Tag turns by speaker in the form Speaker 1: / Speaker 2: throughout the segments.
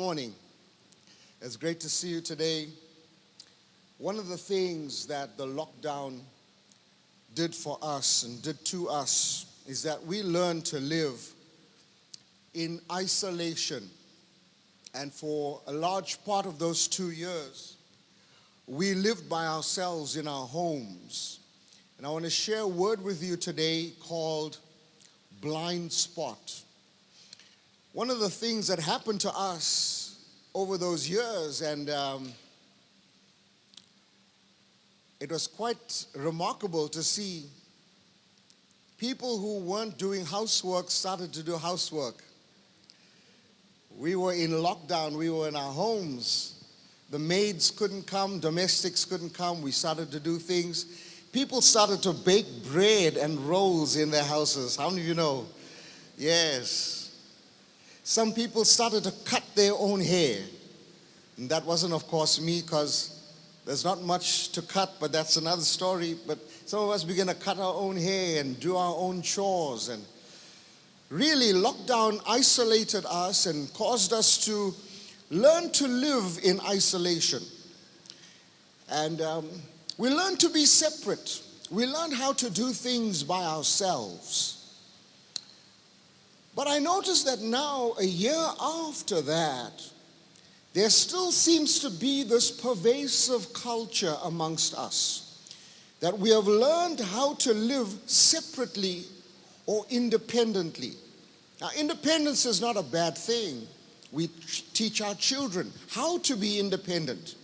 Speaker 1: morning. It's great to see you today. One of the things that the lockdown did for us and did to us is that we learned to live in isolation. And for a large part of those 2 years, we lived by ourselves in our homes. And I want to share a word with you today called Blindspot. One of the things that happened to us over those years, and it was quite remarkable to see people who weren't doing housework started to do housework. We were in lockdown, we were in our homes. The maids couldn't come, domestics couldn't come, we started to do things. People started to bake bread and rolls in their houses. How many of you know? Yes. Some people started to cut their own hair. And that wasn't, of course, me, because there's not much to cut, but that's another story. But some of us began to cut our own hair and do our own chores. And really, lockdown isolated us and caused us to learn to live in isolation. And we learned to be separate. We learned how to do things by ourselves. But I noticed that now, a year after that, there still seems to be this pervasive culture amongst us that we have learned how to live separately or independently. Now, independence is not a bad thing. We teach our children how to be independent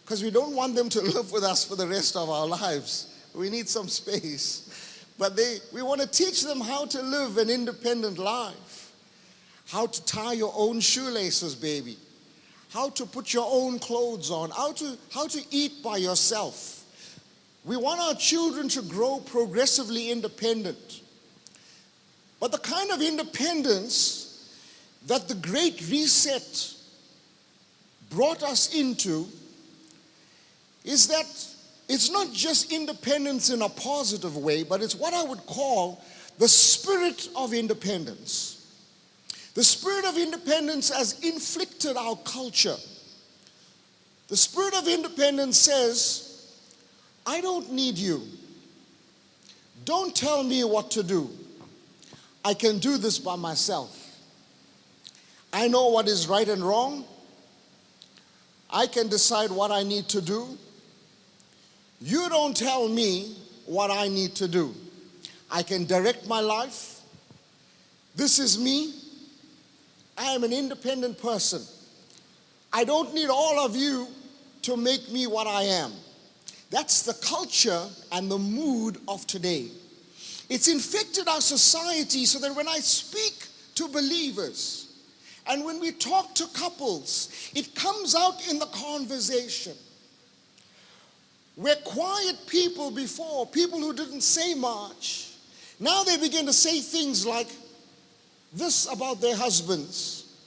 Speaker 1: because we don't want them to live with us for the rest of our lives. We need some space. But we want to teach them how to live an independent life, how to tie your own shoelaces, baby, how to put your own clothes on, how to eat by yourself. We want our children to grow progressively independent. But the kind of independence that the Great Reset brought us into is that it's not just independence in a positive way, but it's what I would call the spirit of independence. The spirit of independence has inflicted our culture. The spirit of independence says, I don't need you. Don't tell me what to do. I can do this by myself. I know what is right and wrong. I can decide what I need to do. You don't tell me what I need to do. I can direct my life. This is me. I am an independent person. I don't need all of you to make me what I am. That's the culture and the mood of today. It's infected our society so that when I speak to believers and when we talk to couples, it comes out in the conversation. We're quiet people before, people who didn't say much. Now they begin to say things like this about their husbands.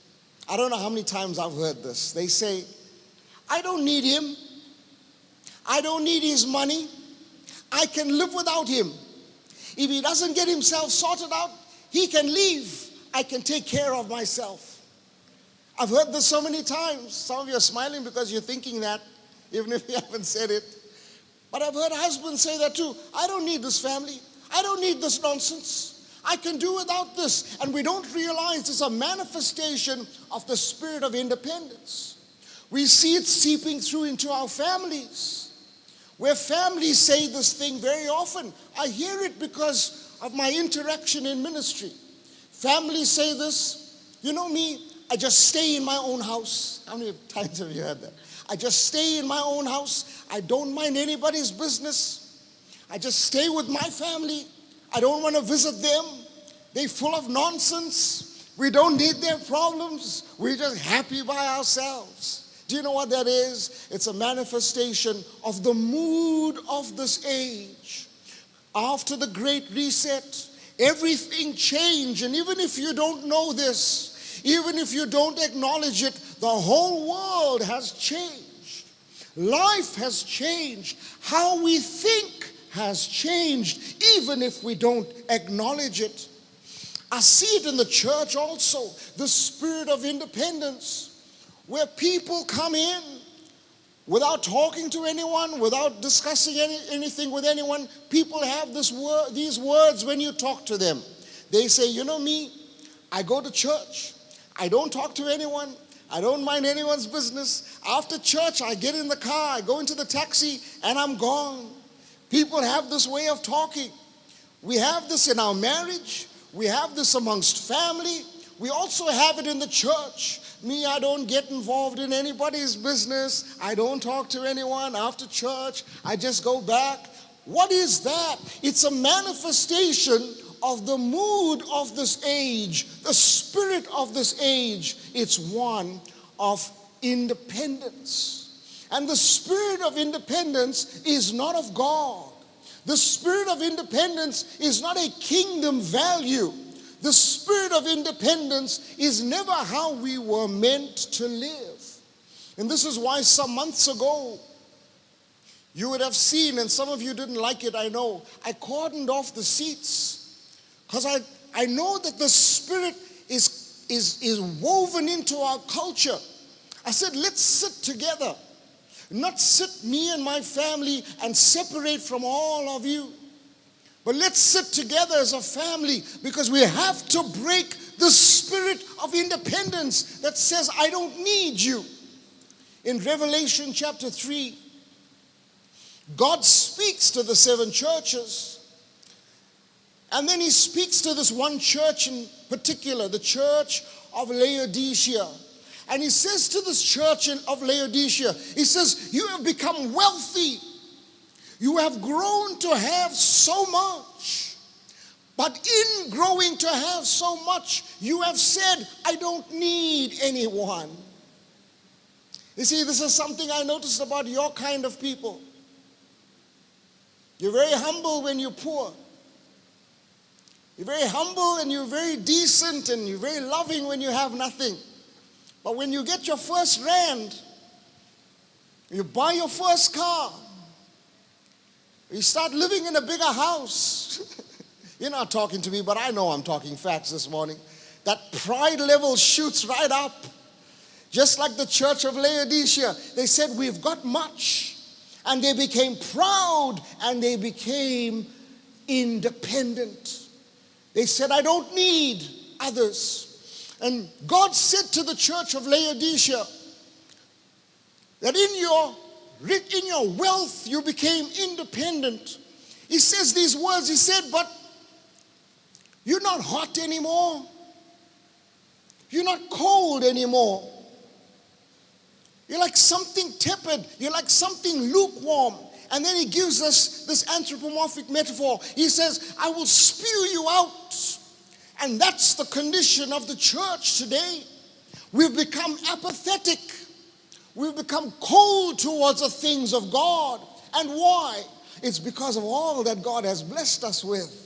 Speaker 1: I don't know how many times I've heard this. They say, I don't need him. I don't need his money. I can live without him. If he doesn't get himself sorted out, he can leave. I can take care of myself. I've heard this so many times. Some of you are smiling because you're thinking that, even if you haven't said it. But I've heard husbands say that too. I don't need this family. I don't need this nonsense. I can do without this. And we don't realize it's a manifestation of the spirit of independence. We see it seeping through into our families, where families say this thing very often. I hear it because of my interaction in ministry. Families say this, you know me, I just stay in my own house. How many times have you heard that? I just stay in my own house. I don't mind anybody's business. I just stay with my family. I don't want to visit them. They're full of nonsense. We don't need their problems. We're just happy by ourselves. Do you know what that is? It's a manifestation of the mood of this age. After the Great Reset, everything changed. And even if you don't know this, even if you don't acknowledge it, the whole world has changed. Life has changed. How we think has changed, even if we don't acknowledge it. I see it in the church also, the spirit of independence. where people come in without talking to anyone, without discussing anything with anyone. People have these words when you talk to them. They say, you know me, I go to church. I don't talk to anyone. I don't mind anyone's business. After church, I get in the car, I go into the taxi, and I'm gone. People have this way of talking. We have this in our marriage. We have this amongst family. We also have it in the church. Me, I don't get involved in anybody's business. I don't talk to anyone after church. I just go back. What is that? It's a manifestation of the mood of this age, the spirit of this age. It's one of independence. And the spirit of independence is not of God. The spirit of independence is not a kingdom value. The spirit of independence is never how we were meant to live. And this is why some months ago, you would have seen, and some of you didn't like it, I know, I cordoned off the seats because I know that the spirit is woven into our culture. I said, let's sit together, not sit me and my family and separate from all of you. But let's sit together as a family because we have to break the spirit of independence that says, I don't need you. In Revelation chapter 3, God speaks to the 7 churches. And then he speaks to this one church in particular, the church of Laodicea. And he says to this church of Laodicea, he says, you have become wealthy. You have grown to have so much. But in growing to have so much, you have said, I don't need anyone. You see, this is something I noticed about your kind of people. You're very humble when you're poor. You're very humble and you're very decent and you're very loving when you have nothing. But when you get your first rand, you buy your first car, you start living in a bigger house. You're not talking to me, but I know I'm talking facts this morning. That pride level shoots right up. Just like the church of Laodicea. They said, we've got much. And they became proud and they became independent. They said, I don't need others. And God said to the church of Laodicea that in your wealth, you became independent. He says these words. He said, but you're not hot anymore. You're not cold anymore. You're like something tepid. You're like something lukewarm. And then he gives us this anthropomorphic metaphor. He says, I will spew you out. And that's the condition of the church today. We've become apathetic. We've become cold towards the things of God. And why? It's because of all that God has blessed us with.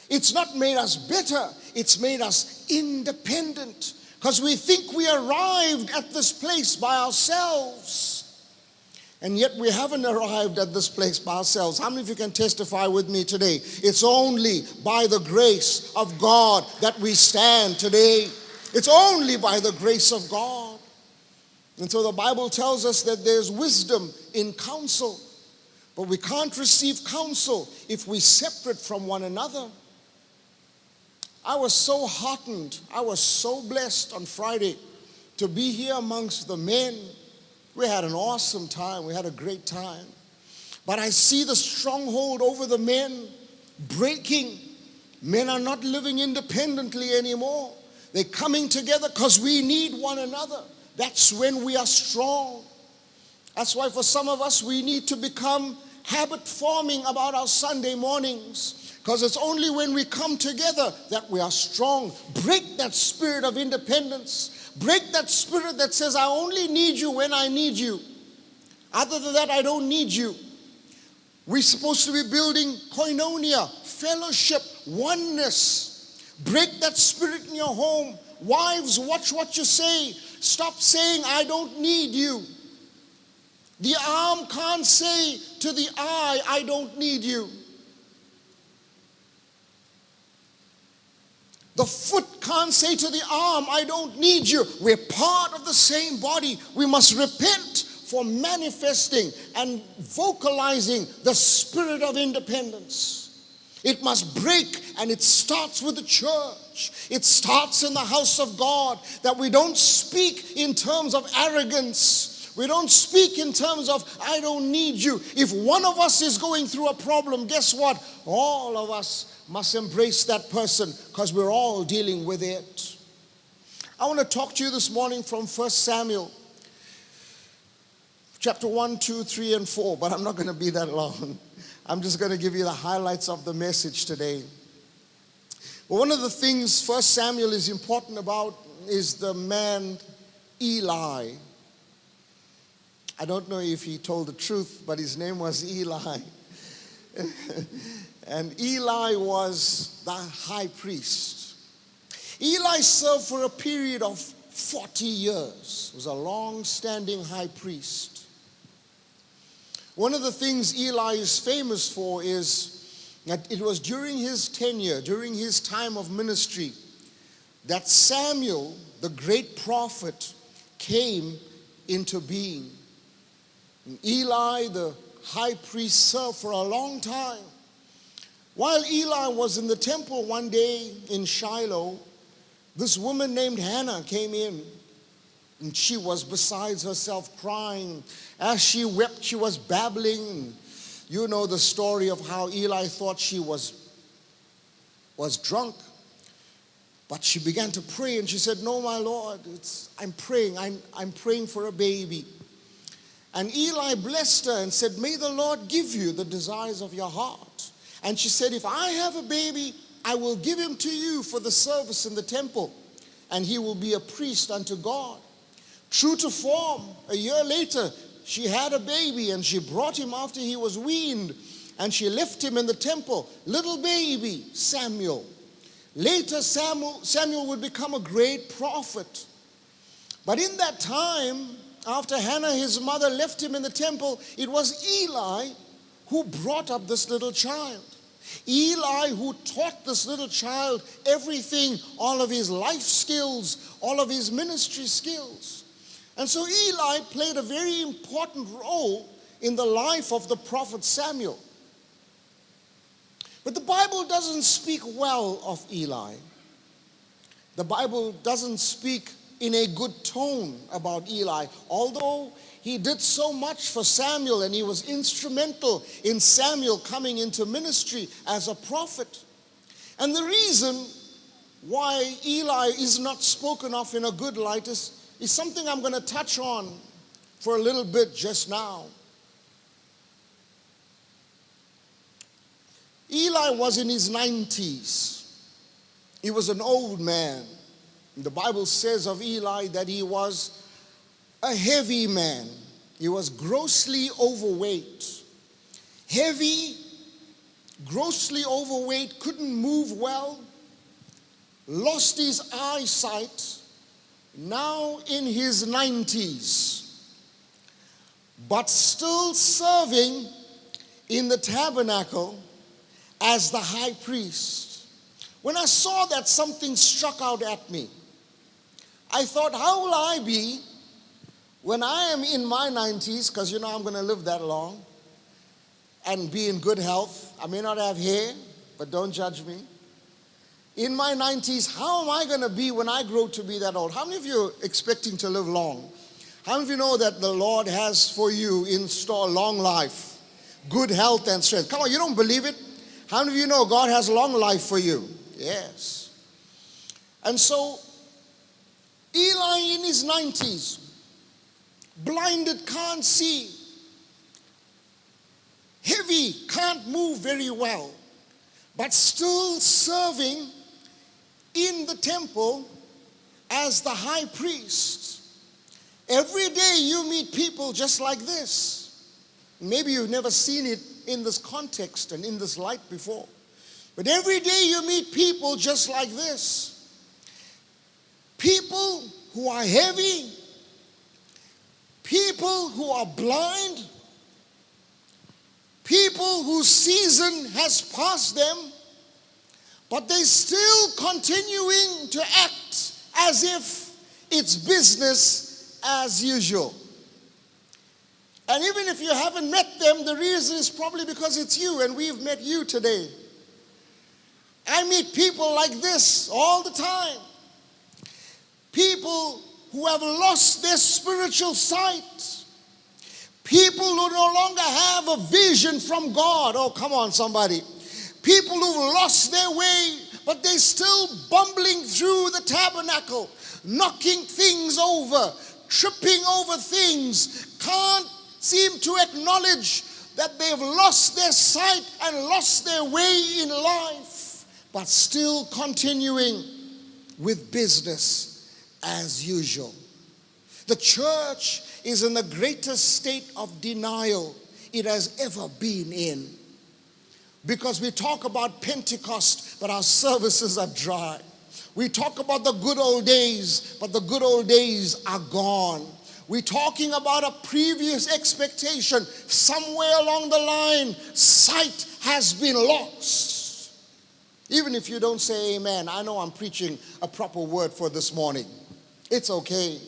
Speaker 1: It's not made us better. It's made us independent. Because we think we arrived at this place by ourselves. And yet we haven't arrived at this place by ourselves. How many of you can testify with me today? It's only by the grace of God that we stand today. It's only by the grace of God. And so the Bible tells us that there's wisdom in counsel. But we can't receive counsel if we separate from one another. I was so heartened. I was so blessed on Friday to be here amongst the men. We had an awesome time. We had a great time. But I see the stronghold over the men breaking. Men are not living independently anymore. They're coming together because we need one another. That's when we are strong. That's why for some of us, we need to become habit forming about our Sunday mornings. Because it's only when we come together that we are strong. Break that spirit of independence. Break that spirit that says, I only need you when I need you. Other than that, I don't need you. We're supposed to be building koinonia, fellowship, oneness. Break that spirit in your home. Wives, watch what you say. Stop saying, I don't need you. The arm can't say to the eye, I don't need you. The foot can't say to the arm, I don't need you. We're part of the same body. We must repent for manifesting and vocalizing the spirit of independence. It must break, and it starts with the church. It starts in the house of God, that we don't speak in terms of arrogance. We don't speak in terms of, I don't need you. If one of us is going through a problem, guess what? All of us must embrace that person, because we're all dealing with it. I want to talk to you this morning from 1 Samuel chapter 1, 2, 3, and 4, but I'm not going to be that long. I'm just going to give you the highlights of the message today. But one of the things 1 Samuel is important about is the man Eli. I don't know if he told the truth, but his name was Eli. And Eli was the high priest. Eli served for a period of 40 years. He was a long-standing high priest. One of the things Eli is famous for is that it was during his tenure, during his time of ministry, that Samuel, the great prophet, came into being. And Eli, the high priest, served for a long time. While Eli was in the temple one day in Shiloh, this woman named Hannah came in. And she was beside herself crying. As she wept, she was babbling. You know the story of how Eli thought she was drunk. But she began to pray, and she said, no, my Lord, I'm praying for a baby. And Eli blessed her and said, may the Lord give you the desires of your heart. And she said, if I have a baby, I will give him to you for the service in the temple, and he will be a priest unto God. True to form, a year later, she had a baby, and she brought him after he was weaned, and she left him in the temple. Little baby, Samuel. Later, Samuel would become a great prophet. But in that time, after Hannah, his mother, left him in the temple, it was Eli who brought up this little child. Eli who taught this little child everything, all of his life skills, all of his ministry skills. And so Eli played a very important role in the life of the prophet Samuel. But the Bible doesn't speak well of Eli. The Bible doesn't speak in a good tone about Eli, although he did so much for Samuel, and he was instrumental in Samuel coming into ministry as a prophet. And the reason why Eli is not spoken of in a good light is something I'm going to touch on for a little bit just now. Eli was in his 90s. He was an old man. The Bible says of Eli that he was a heavy man. He was grossly overweight. Heavy, grossly overweight, couldn't move well, lost his eyesight, now in his 90s, but still serving in the tabernacle as the high priest. When I saw that, something struck out at me. I thought, how will I be when I am in my 90s, because you know I'm going to live that long, and be in good health. I may not have hair, but don't judge me. In my 90s, how am I going to be when I grow to be that old? How many of you are expecting to live long? How many of you know that the Lord has for you in store long life, good health and strength? Come on, you don't believe it? How many of you know God has long life for you? Yes. And so, Eli in his 90s, blinded, can't see, heavy, can't move very well, but still serving in the temple as the high priest. Every day you meet people just like this. Maybe you've never seen it in this context and in this light before. But every day you meet people just like this. People who are heavy, people who are blind, people whose season has passed them, but they're still continuing to act as if it's business as usual. And even if you haven't met them, the reason is probably because it's you, and we've met you today. I meet people like this all the time. People who have lost their spiritual sight. People who no longer have a vision from God. Oh, come on, somebody. People who've lost their way, but they're still bumbling through the tabernacle, knocking things over, tripping over things, can't seem to acknowledge that they've lost their sight and lost their way in life, but still continuing with business as usual. The church is in the greatest state of denial it has ever been in. Because we talk about Pentecost, but our services are dry. We talk about the good old days, but the good old days are gone. We're talking about a previous expectation. Somewhere along the line, sight has been lost. Even if you don't say amen, I know I'm preaching a proper word for this morning. It's okay.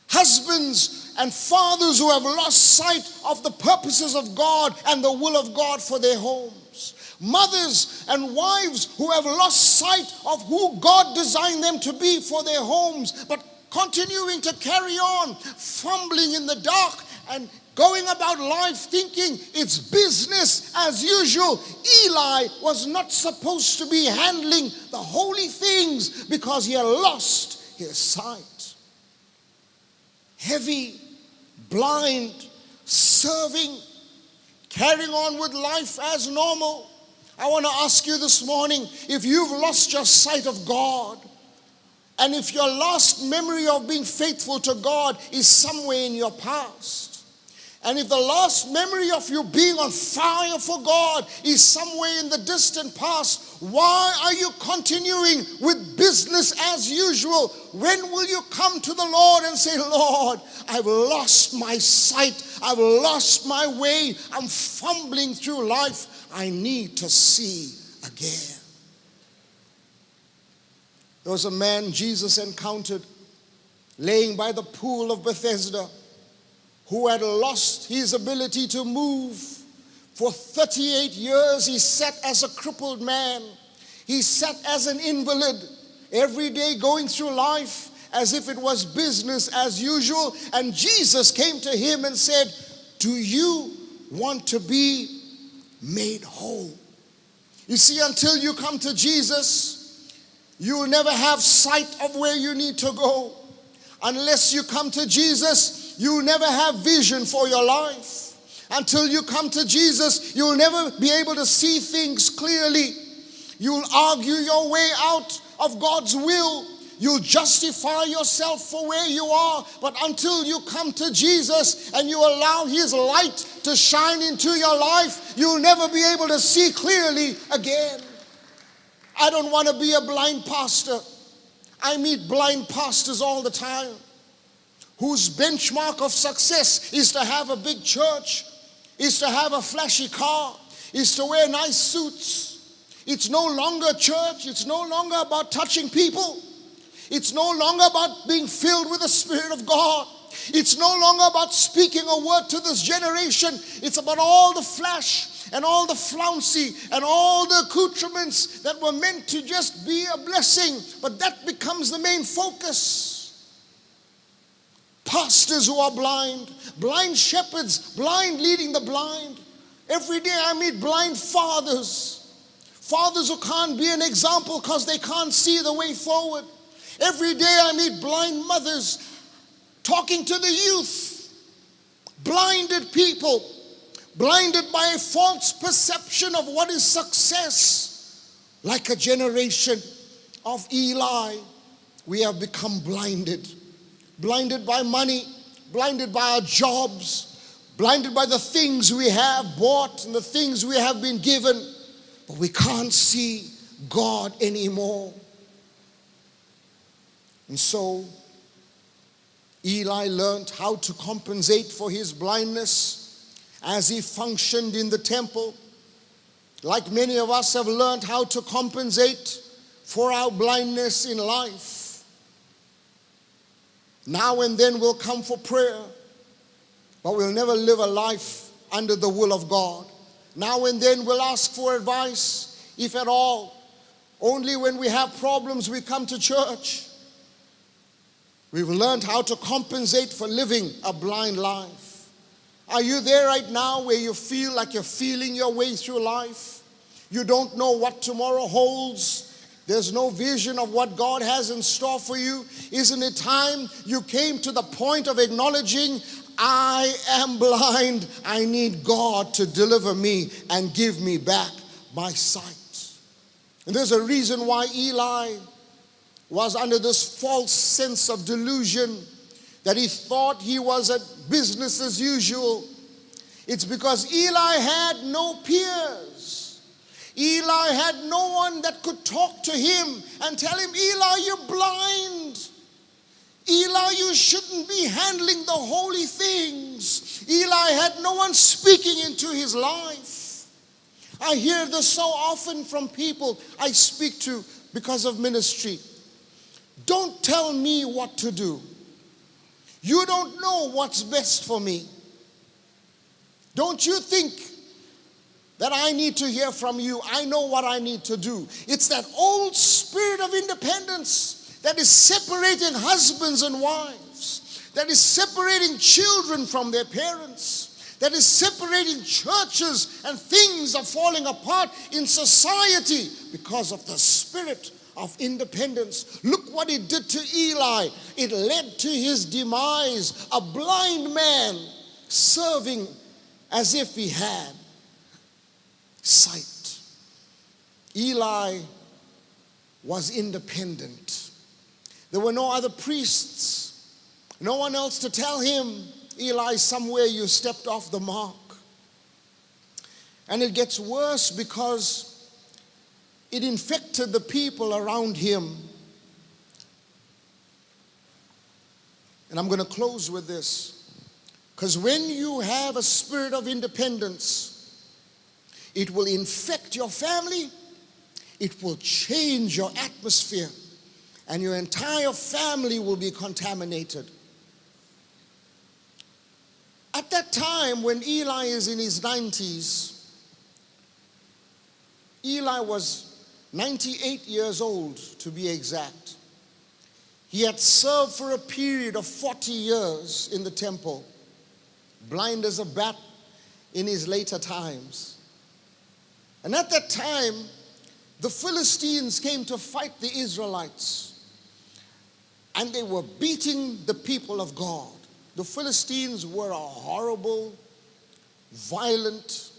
Speaker 1: Husbands and fathers who have lost sight of the purposes of God and the will of God for their homes. Mothers and wives who have lost sight of who God designed them to be for their homes, but continuing to carry on, fumbling in the dark and going about life thinking it's business as usual. Eli was not supposed to be handling the holy things because he had lost his sight. Heavy, blind, serving, carrying on with life as normal. I want to ask you this morning, if you've lost your sight of God, and if your last memory of being faithful to God is somewhere in your past, and if the last memory of you being on fire for God is somewhere in the distant past, why are you continuing with business as usual? When will you come to the Lord and say, Lord, I've lost my sight, I've lost my way, I'm fumbling through life, I need to see again. There was a man Jesus encountered laying by the pool of Bethesda who had lost his ability to move. For 38 years he sat as a crippled man. He sat as an invalid, every day going through life as if it was business as usual. And Jesus came to him and said, do you want to be made whole? You see, until you come to Jesus, you will never have sight of where you need to go. Unless you come to Jesus, you'll never have vision for your life. Until you come to Jesus, you'll never be able to see things clearly. You'll argue your way out of God's will. You'll justify yourself for where you are. But until you come to Jesus and you allow His light to shine into your life, you'll never be able to see clearly again. I don't want to be a blind pastor. I meet blind pastors all the time whose benchmark of success is to have a big church, is to have a flashy car, is to wear nice suits. It's no longer church. It's no longer about touching people. It's no longer about being filled with the Spirit of God. It's no longer about speaking a word to this generation. It's about all the flash and all the flouncy and all the accoutrements that were meant to just be a blessing. But that becomes the main focus. Pastors who are blind, blind shepherds, blind leading the blind. Every day I meet blind fathers. Fathers who can't be an example because they can't see the way forward. Every day I meet blind mothers talking to the youth. Blinded people, blinded by a false perception of what is success. Like a generation of Eli, we have become blinded. Blinded by money, blinded by our jobs, blinded by the things we have bought and the things we have been given. But we can't see God anymore. And so Eli learned how to compensate for his blindness as he functioned in the temple. like many of us have learned how to compensate for our blindness in life. Now and then we'll come for prayer, but we'll never live a life under the will of God. Now and then we'll ask for advice, if at all. Only when we have problems we come to church. We've learned how to compensate for living a blind life. Are you there right now where you feel like you're feeling your way through life? You don't know what tomorrow holds. There's no vision of what God has in store for you. Isn't it time you came to the point of acknowledging, I am blind. I need God to deliver me and give me back my sight. And there's a reason why Eli was under this false sense of delusion that he thought he was at business as usual. It's because Eli had no peers. Eli had no one that could talk to him and tell him, Eli, you're blind. Eli, you shouldn't be handling the holy things. Eli had no one speaking into his life. I hear this so often from people I speak to because of ministry. Don't tell me what to do. You don't know what's best for me. Don't you think that I need to hear from you? I know what I need to do. It's that old spirit of independence that is separating husbands and wives, that is separating children from their parents, that is separating churches, and things are falling apart in society because of the spirit of independence. Look what it did to Eli. It led to his demise, a blind man serving as if he had sight. Eli was independent. There were no other priests, no one else to tell him, Eli, somewhere you stepped off the mark. And it gets worse because it infected the people around him. And I'm going to close with this. Because when you have a spirit of independence, it will infect your family, it will change your atmosphere, and your entire family will be contaminated. At that time, when Eli is in his 90s, Eli was 98 years old, to be exact. He had served for a period of 40 years in the temple, blind as a bat in his later times. And at that time, the Philistines came to fight the Israelites, and they were beating the people of God. The Philistines were a horrible, violent,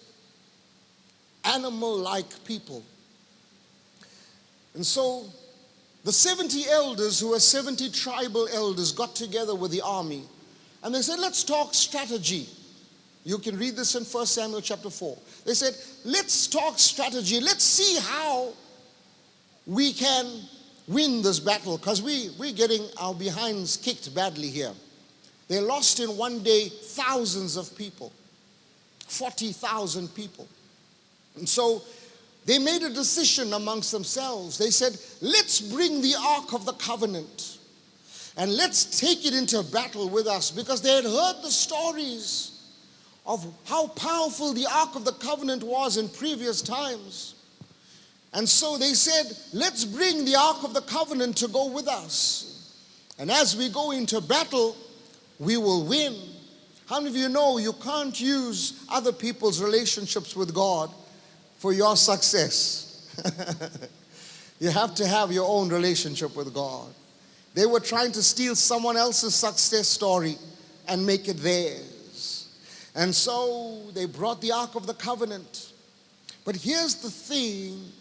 Speaker 1: animal-like people. And so the 70 elders, who were 70 tribal elders, got together with the army. And they said, let's talk strategy. You can read this in 1 Samuel chapter 4. They said, let's talk strategy. Let's see how we can win this battle, because we're getting our behinds kicked badly here. They lost in one day thousands of people, 40,000 people. And so they made a decision amongst themselves. They said, let's bring the Ark of the Covenant and let's take it into battle with us, because they had heard the stories of how powerful the Ark of the Covenant was in previous times. And so they said, let's bring the Ark of the Covenant to go with us. And as we go into battle, we will win. How many of you know you can't use other people's relationships with God for your success? You have to have your own relationship with God. They were trying to steal someone else's success story and make it theirs. And so they brought the Ark of the Covenant. But here's the thing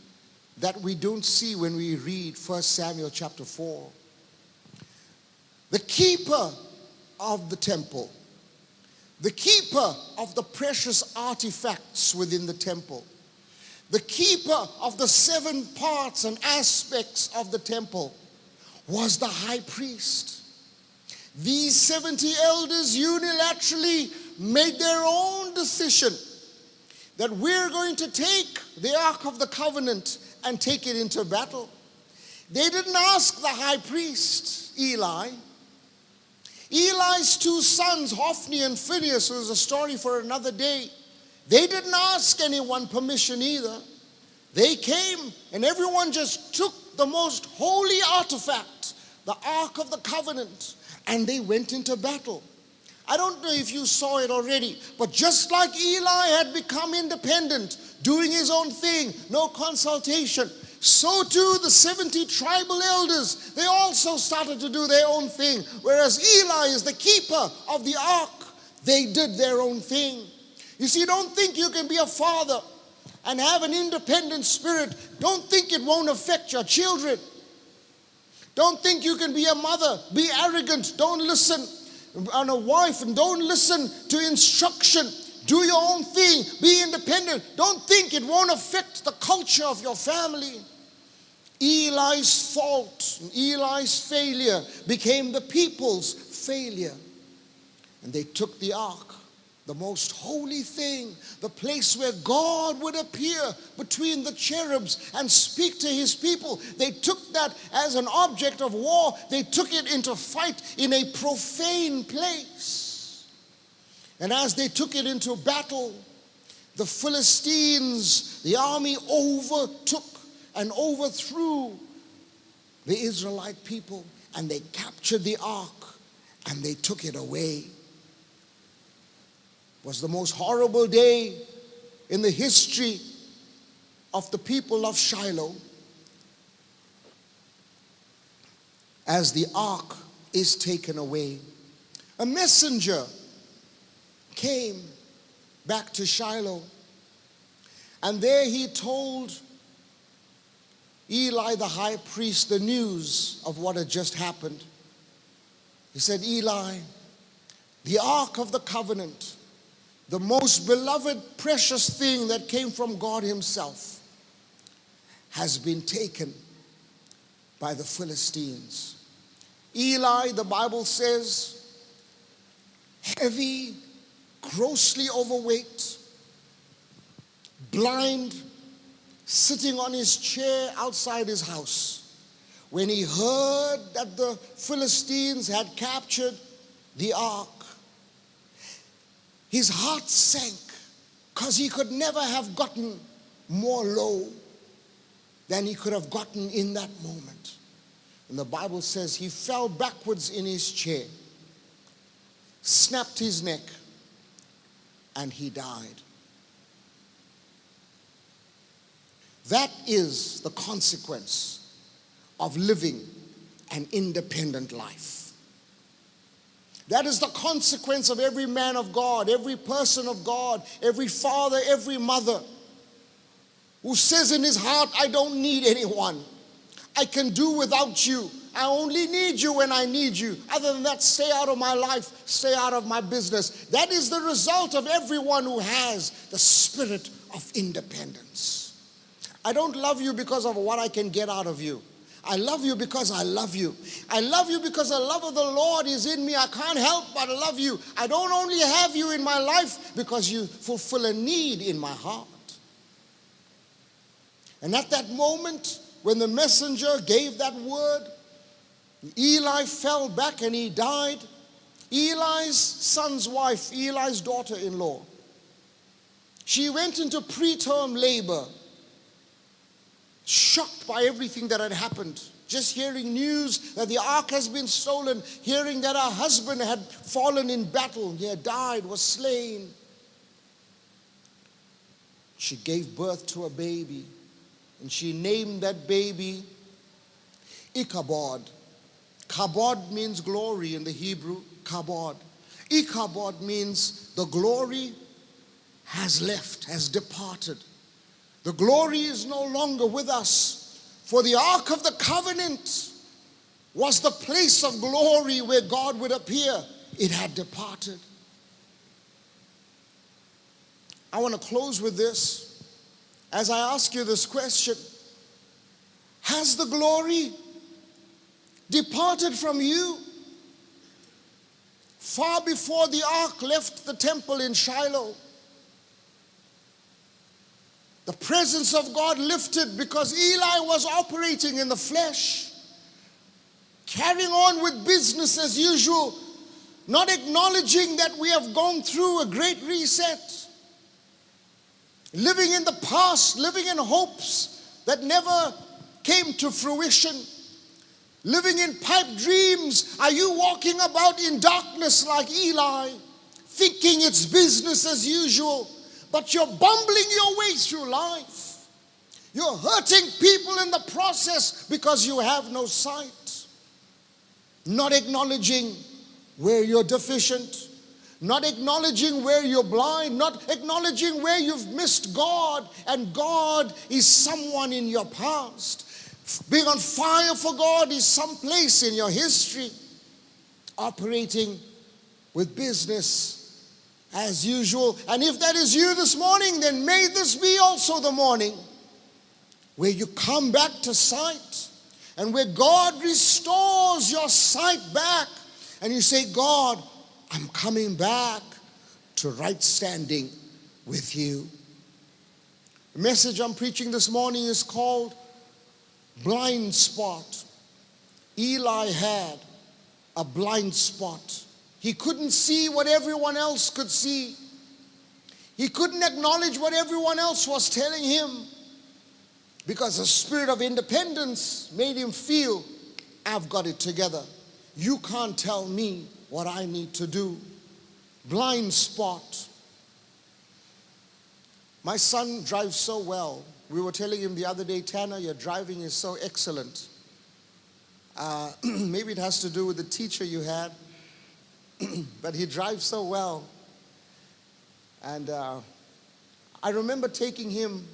Speaker 1: that we don't see when we read 1 Samuel chapter 4. The keeper of the temple, the keeper of the precious artifacts within the temple, the keeper of the 7 parts and aspects of the temple was the high priest. These 70 elders unilaterally made their own decision that we're going to take the Ark of the Covenant and take it into battle. They didn't ask the high priest, Eli. Eli's two sons, Hophni and Phinehas, was a story for another day. They didn't ask anyone permission either. They came and everyone just took the most holy artifact, the Ark of the Covenant, and they went into battle. I don't know if you saw it already, but just like Eli had become independent, doing his own thing, no consultation, so too the 70 tribal elders, they also started to do their own thing. Whereas Eli is the keeper of the ark, they did their own thing. You see, don't think you can be a father and have an independent spirit. Don't think it won't affect your children. Don't think you can be a mother, be arrogant, don't listen, and a wife, and don't listen to instruction. Do your own thing, be independent. Don't think it won't affect the culture of your family. Eli's fault, Eli's failure became the people's failure. And they took the ark, the most holy thing, the place where God would appear between the cherubs and speak to his people. They took that as an object of war. They took it into fight in a profane place. And as they took it into battle, the Philistines, the army overtook and overthrew the Israelite people, and they captured the ark and they took it away. It was the most horrible day in the history of the people of Shiloh, as the ark is taken away. A messenger came back to Shiloh, and there he told Eli the high priest the news of what had just happened. He said, Eli, the Ark of the Covenant, the most beloved, precious thing that came from God himself, has been taken by the Philistines. Eli, the Bible says, heavy, grossly overweight, blind, sitting on his chair outside his house, when he heard that the Philistines had captured the ark, his heart sank, because he could never have gotten more low than he could have gotten in that moment. And the Bible says he fell backwards in his chair, snapped his neck, and he died. That is the consequence of living an independent life. That is the consequence of every man of God, every person of God, every father, every mother who says in his heart, I don't need anyone. I can do without you. I only need you when I need you. Other than that, stay out of my life, stay out of my business. That is the result of everyone who has the spirit of independence. I don't love you because of what I can get out of you. I love you because I love you. I love you because the love of the Lord is in me. I can't help but love you. I don't only have you in my life because you fulfill a need in my heart. And at that moment, when the messenger gave that word, Eli fell back and he died. Eli's son's wife, Eli's daughter-in-law, she went into preterm labor, shocked by everything that had happened. Just hearing news that the ark has been stolen, hearing that her husband had fallen in battle, he had died, was slain. She gave birth to a baby, and she named that baby Ichabod. Kabod means glory in the Hebrew, kabod. Ichabod means the glory has left, has departed. The glory is no longer with us. For the Ark of the Covenant was the place of glory where God would appear. It had departed. I want to close with this as I ask you this question. Has the glory departed from you? Far before the ark left the temple in Shiloh, The presence of God lifted because Eli was operating in the flesh, carrying on with business as usual, not acknowledging that we have gone through a great reset, living in the past, living in hopes that never came to fruition, living in pipe dreams. Are you walking about in darkness like Eli, thinking it's business as usual, but you're bumbling your way through life? You're hurting people in the process because you have no sight, not acknowledging where you're deficient, not acknowledging where you're blind, not acknowledging where you've missed God, and God is someone in your past. Being on fire for God is someplace in your history. Operating with business as usual. And if that is you this morning, then may this be also the morning where you come back to sight, and where God restores your sight back, and you say, God, I'm coming back to right standing with you. The message I'm preaching this morning is called Blind Spot. Eli had a blind spot. He couldn't see what everyone else could see. He couldn't acknowledge what everyone else was telling him, because the spirit of independence made him feel, I've got it together. You can't tell me what I need to do. Blind spot. My son drives so well. We were telling him the other day, Tanner, your driving is so excellent. Maybe it has to do with the teacher you had, but he drives so well. And I remember taking him,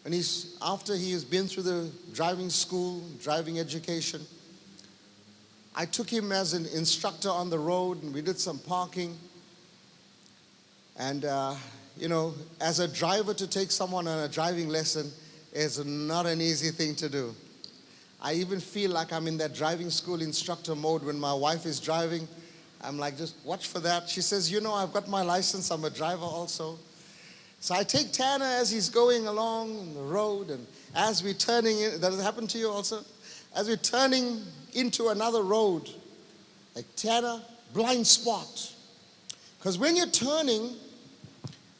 Speaker 1: and after he has been through the driving school, driving education, I took him as an instructor on the road, and we did some parking. And as a driver, to take someone on a driving lesson is not an easy thing to do. I even feel like I'm in that driving school instructor mode when my wife is driving. I'm like, just watch for that. She says, I've got my license. I'm a driver also. So I take Tanner as he's going along the road, and as we're turning in, does it happen to you also? As we're turning into another road, like Tanner, blind spot. Because when you're turning,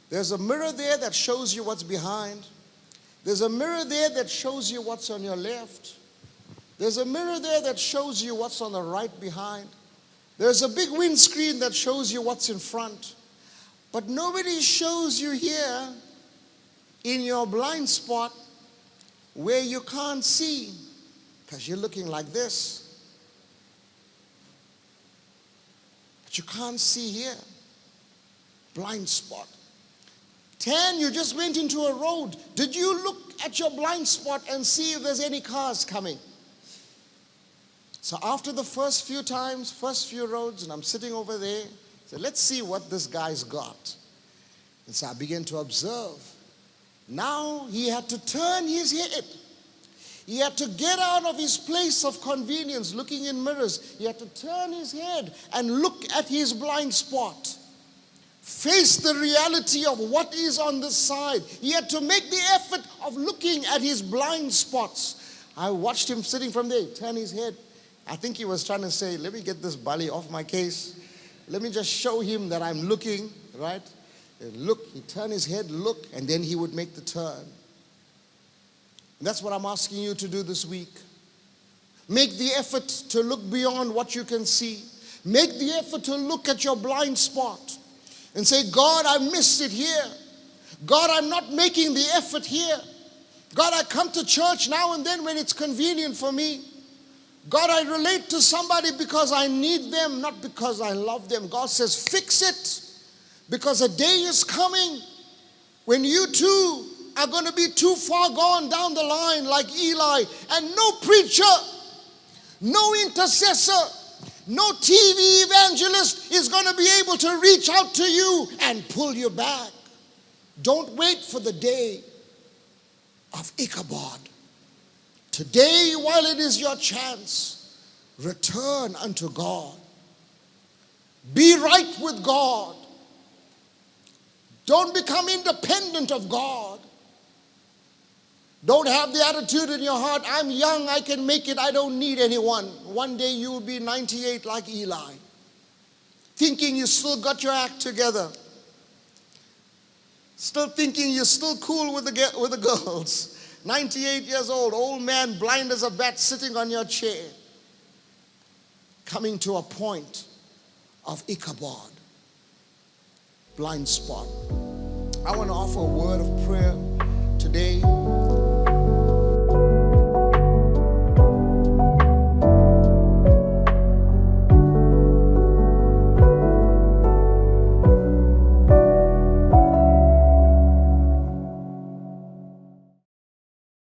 Speaker 1: there's a mirror there that shows you what's behind. There's a mirror there that shows you what's on your left. There's a mirror there that shows you what's on the right behind. There's a big windscreen that shows you what's in front. But nobody shows you here in your blind spot where you can't see, because you're looking like this. But you can't see here. Blind spot. 10, you just went into a road. Did you look at your blind spot and see if there's any cars coming? So after the first few roads, and I'm sitting over there, I said, let's see what this guy's got. And so I began to observe. Now he had to turn his head. He had to get out of his place of convenience, looking in mirrors. He had to turn his head and look at his blind spot. Face the reality of what is on the side. He had to make the effort of looking at his blind spots. I watched him sitting from there, turn his head. I think he was trying to say, let me get this bully off my case. Let me just show him that I'm looking, right? And look, he'd turn his head, look, and then he would make the turn. And that's what I'm asking you to do this week. Make the effort to look beyond what you can see. Make the effort to look at your blind spot and say, God, I missed it here. God, I'm not making the effort here. God, I come to church now and then when it's convenient for me. God, I relate to somebody because I need them, not because I love them. God says, fix it, because a day is coming when you too are going to be too far gone down the line like Eli, and no preacher, no intercessor, no TV evangelist is going to be able to reach out to you and pull you back. Don't wait for the day of Ichabod. Today, while it is your chance, return unto God. Be right with God. Don't become independent of God. Don't have the attitude in your heart, I'm young, I can make it, I don't need anyone. One day you will be 98 like Eli, thinking you still got your act together, still thinking you're still cool with the girls. 98 years old man, blind as a bat, sitting on your chair, coming to a point of Ichabod, blind spot. I want to offer a word of prayer today.